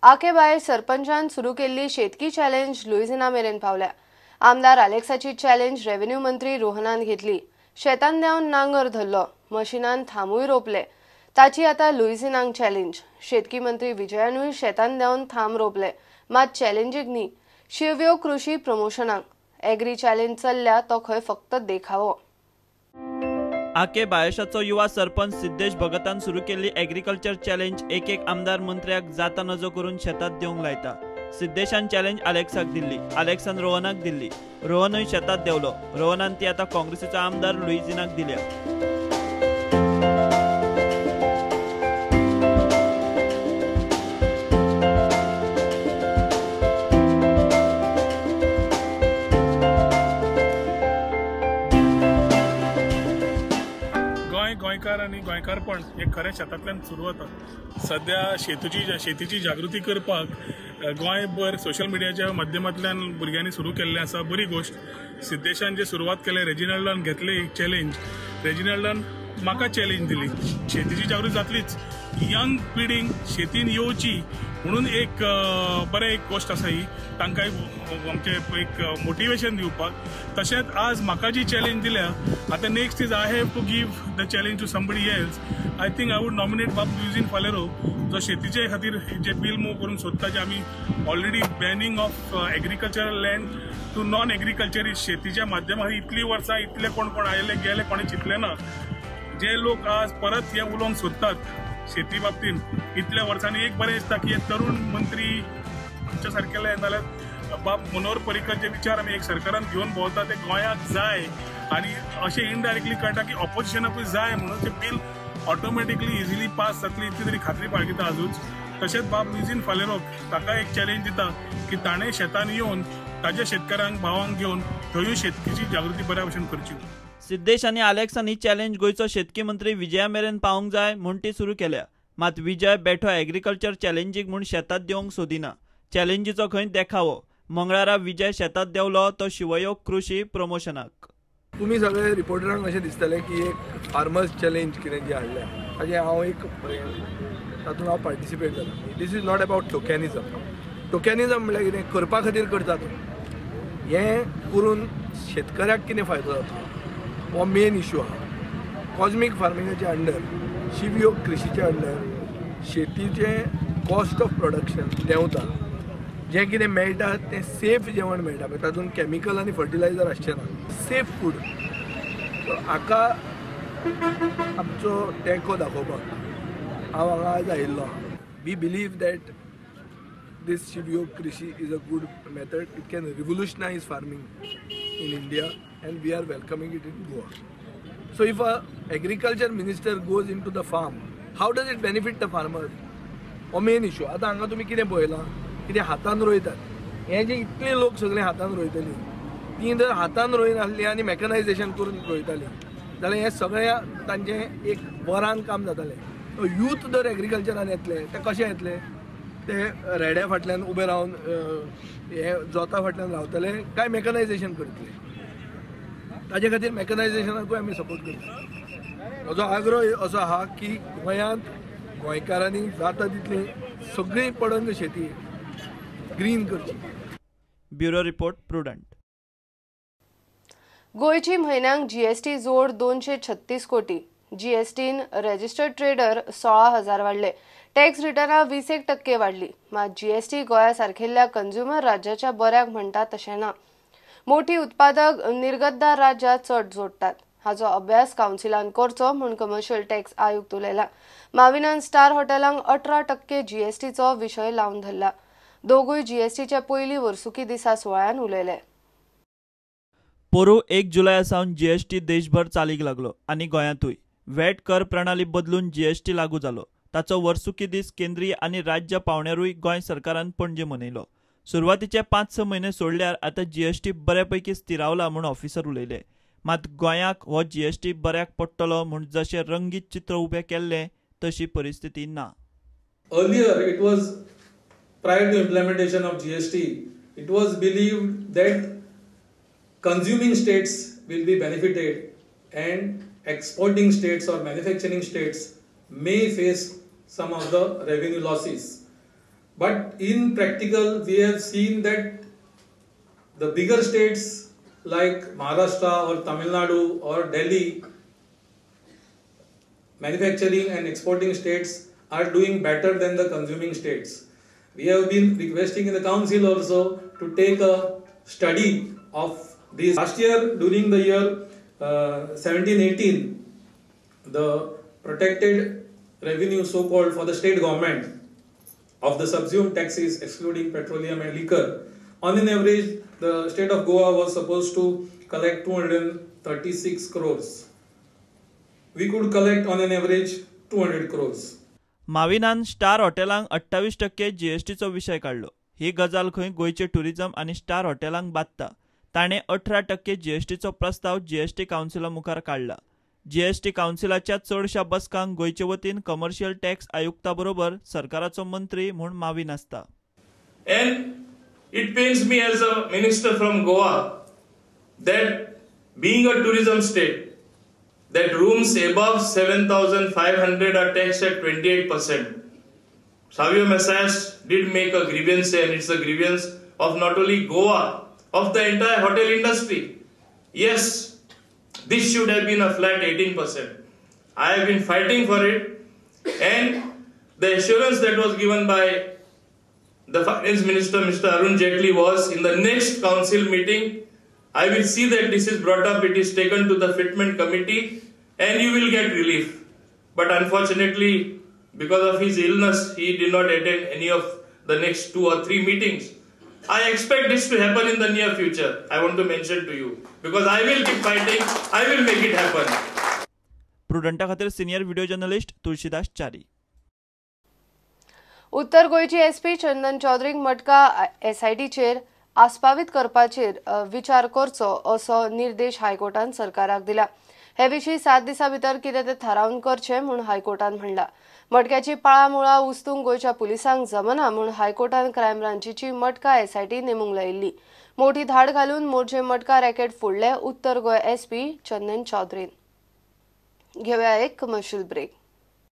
आकेबाहेर सरपंचान सुरू केल्ली शेतकी चॅलेंज लुइजिना मेरेन पावल्या। आमदार अलेक्साची चॅलेंज रेव्हेन्यू मंत्री रोहनान घेतली। शेतान देवन नांगर धरलो, मशिनान थांबूय रोपले। ताची आता लुइजिनांक चॅलेंज। शेतकी मंत्री विजयानूय शेतान देवन थांब रोपले, मात चॅलेंजीक न्ही, शिव्यो कृषी प्रमोशनाक। एग्री चॅलेंज चल्ल्या तो खंय फक्त देखावो। आके बायशाचो युवा सरपंच सिद्धेश भगतान सुरू केल्ली एग्रीकल्चर चॅलेंज एक आमदार मंत्र्याक जाता नजो करून शेतात देवंक लायता। सिद्धेशान चॅलेंज अलेक्साक दिल्ली, अलेक्सान रोहनाक दिल्ली। रोहनूय शेतात देवलो, रोहनान ती आता काँग्रेसीचो आमदार लुइजिनाक दिल्या। गोंयकार आनी गोंयकारपण हे खरें शेतांतल्यान सुरू जाता। सध्या शेतीची जागृती करपाक गोंयभर सोशल मिडियाच्या माध्यमांतल्यान भुरग्यांनी सुरू केल्लें आसा। बरी गोष्ट। सिद्धेशान जे सुरवात केले, रेजिनाल्डान घेतले एक चॅलेंज। रेजिनाल्डान म्हाका चॅलेंज दिली। शेतीची जागृती जातलीच, यंग पिढींक शेतीन येवची म्हणून एक बरें एक गोष्ट आसा ही। तांकां आमचे एक मोटिवेशन दिवपाक। तशेंच आज म्हाका जी चॅलेंज दिल्या, आतां next is I have to give the challenge to somebody else. I think I would nominate Bab Luizinho Faleiro, जो शेतीचे खातीर जे बिल मूव करून सोदता, जे आमी already banning of agricultural land to non agriculturist. शेतीच्या माध्यमांत इतली वर्सां इतले कोण आयले गेले कोणी चिंतले ना। जे लोक आज परत हे उलोवंक सोदतात शेती बाबतीन, इतल्या वर्सांनी एक बरें दिसता की तरुण मंत्री आमच्या सारकेले नाल्यार बाब मनोहर पर्रीकर जे विचार आमी एक सरकारान घेवन भोंवता ते गोंयाक जाय, आनी अशें इनडायरेक्टली कळटा की ऑपोजिशनाकूय जाय म्हणून ते बिल ऑटोमॅटिकली इजिली पास जातली इतली तरी खात्री बाळगिता आजूच। तशेंच बाब लुइजिन फालेरोक ताका एक चॅलेंज दिता की ताणें शेतान येवन ताज्या शेतकारांक भावांक घेवन थंयूय शेतकीची जागृती बऱ्या भशेन करची। सिद्धेश आनी अलेक्सान ही चॅलेंज गोंयचो शेतकी मंत्री विजया मेरेन पावंक जाय म्हूण ती सुरू केल्या। मात विजय बेठो एग्रीकल्चर चॅलेंजीक म्हूण शेतात देवंक सोदिना। चॅलेंजीचो खंय देखावो। मंगळारा विजय शेतात देवलो तो शिवयोग कृषी प्रमोशनाक। तुम्ही सगळे रिपोर्टरांक अशें दिसतलें की एक फार्मर्स चॅलेंज कितें जें हाडलें, ताजें हांव एक तातूंत हांव पार्टिसिपेट जालां। This is not about tokenism. Tokenism म्हळ्यार कितें करपा खातीर करता तो, हें करून शेतकऱ्याक कितें फायदो जाता हो मेन इशू आहा। कॉस्मीक फार्मिंगाच्या अंडर, शिवयोग कृषीच्या अंडर शेतीचें कॉस्ट ऑफ प्रोडक्शन देंवता। जें कितें मेळटा तें सेफ जेवण मेळटा, तातूंत कॅमिकल आनी फर्टिलायझर आसचें ना, सेफ फूड। सो हाका आमचो तेंको दाखोवपाक हांव हांगा आज आयिल्लो आहा। वी बिलीव दॅट this Shivयोग Krishi is a good method. It can revolutionize farming in India and we are welcoming it in Goa. So if a agriculture minister goes into the farm, how does it benefit the farmer? हो main issue. आता हांगा तुम्ही कितें पळयलां, कितें हातान रोयतात, हे जे इतले लोक सगळे हातान रोयतली, ती जर हातान रोयनासली आनी मॅकनायझेशन करून रोयताली जाल्यार हे सगळें तांचें एक वरान काम जातालें। यूथ जर एग्रीकल्चरान येतले ते कशें येतले, ते रेड्या फाटल्यान उबे रावन हे जोता फाटल्यान रावतले काय मॅकनायझेशन करतले। ताजे खातीर मॅकनायझेशनाकूय आमी सपोर्ट करता। म्हजो आग्रह असो आहा की गोंयांत गोंयकारांनी जाता तितली सगळी पडंग शेती ग्रीन करची। Bureau report prudent. गोंयची म्हयन्याक जीएसटी जोड 236 कोटी। GSTIN registered trader 16,000 वाडले। टॅक्स रिटर्नां 20% वाडली। मात जीएसटी गोंया सारकेल्ल्या कंझ्युमर राज्याच्या बऱ्याक म्हणटा तशें ना। मोठी उत्पादक निर्गतदार राज्यात चड जोडटात। हाचो अभ्यास कावन्सिलान करचो म्हूण कमर्शियल टॅक्स आयुक्त उलयला। माविनान स्टार हॉटेलांक 18% जीएसटीचो विशय लावन धरला। दोगूय जीएसटीच्या पयली वर्सुकी दिसा सुवाळ्यान उलयले। पोरू 1 जुलया सावन जीएसटी देशभर चालीक लागलो आनी गोंयांतूय वॅट कर प्रणाली बदलून जीएसटी लागू जालो। ताचो वर्सुकी दीस केंद्रीय आनी राज्य पावण्यारूय गोंय सरकारान पणजे मनयलो। सुरवातीचे 5-6 म्हयने सोडल्यार आतां जीएसटी बऱ्यापैकी स्थिरावला म्हूण ऑफिसर उलयले। मात गोंयाक हो जीएसटी बऱ्याक पडटलो म्हूण जशें रंगीत चित्र उबें केल्लें तशी परिस्थिती ना। Earlier it was prior to implementation of GST, it was believed that consuming states will be benefited and exporting states or manufacturing states may face some of the revenue losses. But in practical, we have seen that the bigger states like Maharashtra or Tamil Nadu or Delhi, manufacturing and exporting states, are doing better than the consuming states. We have been requesting in the council also to take a study of this. Last year, during the year 17-18, the protected revenue, so-called, for the state government of the subsumed taxes excluding petroleum and liquor, on an average, the state of Goa was supposed to collect 236 crores. We could collect on an average 200 crores. माविनान star हॉटेलांक 28% जीएसटीचो विषय काढलो. ही गजाल खंय गोयचे tourism आणि star हॉटेलांक बाधता. ताणे 18% जीएसटीचो प्रस्ताव GST काउन्सिला मुखार काढला. GST काउन्सिलाच्या चडशा बसकांक गोयचे वतीन कमर्शियल टॅक्स आयुक्ता बरोबर सरकाराचो मंत्री म्हूण माविन आसता. And it pains me as a minister from Goa that being a tourism state, that rooms above 7,500 are taxed at 28%. Savio Messias did make a grievance, and it's a grievance of not only Goa, of the entire hotel industry. Yes, this should have been a flat 18%. I have been fighting for it, and the assurance that was given by the Finance Minister, Mr. Arun Jaitley, was in the next council meeting, I will see that this is brought up, it is taken to the fitment committee, and you will get relief. But unfortunately, because of his illness, he did not attend any of the next 2 or 3 meetings. I expect this to happen in the near future. I want to mention to you, because I will be fighting, I will make it happen. प्रुडंटा खातीर senior video journalist Tulshidas Chari. उत्तर गोयची SP चंदन चौधरीक मटका एसआयटीचेर आस्पावीत करपाचेर विचार करचो असो निर्देश हायकोर्टान सरकाराक दिला. हे विशीं 7 दिसां भितर कितें तें थारावन करचें म्हूण हायकोर्टान म्हणला. मटक्याची पाळामुळां उस्तूंक गोयच्या पुलिसांक जमना म्हूण हायकोर्टान क्रायम ब्रांचीची मटका एसआयटी नेमूंक लायिल्ली. मोठी धाड घालून मोर्चे मटका रॅकेट फोडले उत्तर गोंय एसपी चंदन चौधरीन. घेवया एक कमर्शियल ब्रेक.